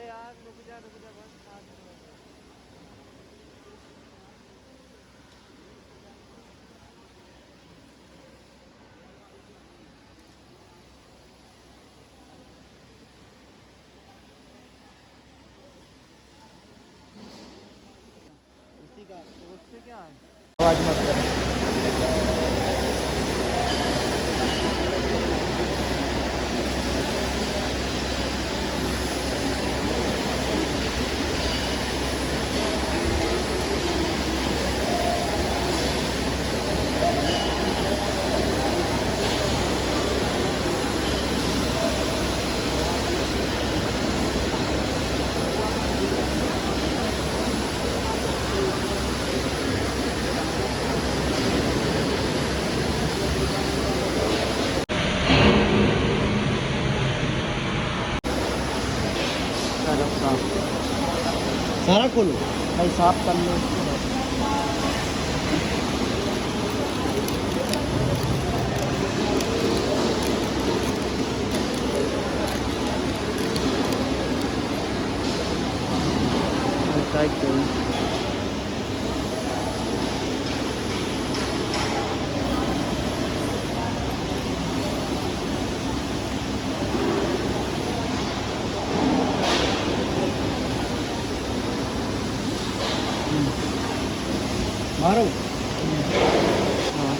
अरे यार रुक जा बस 5 मिनट। इसी का तो उससे क्या है, आवाज मत कर। सारा खोलो भाई, साफ कर लो। मारो। हाँ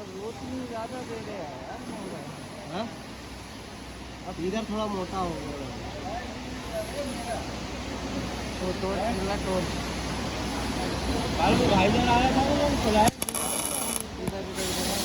रोशनी ज़्यादा दे रहे हैं यार मोबाइल। हाँ अब इधर थोड़ा मोटा हो गया तो भाई जन आया था वो चलाए इधर इधर इधर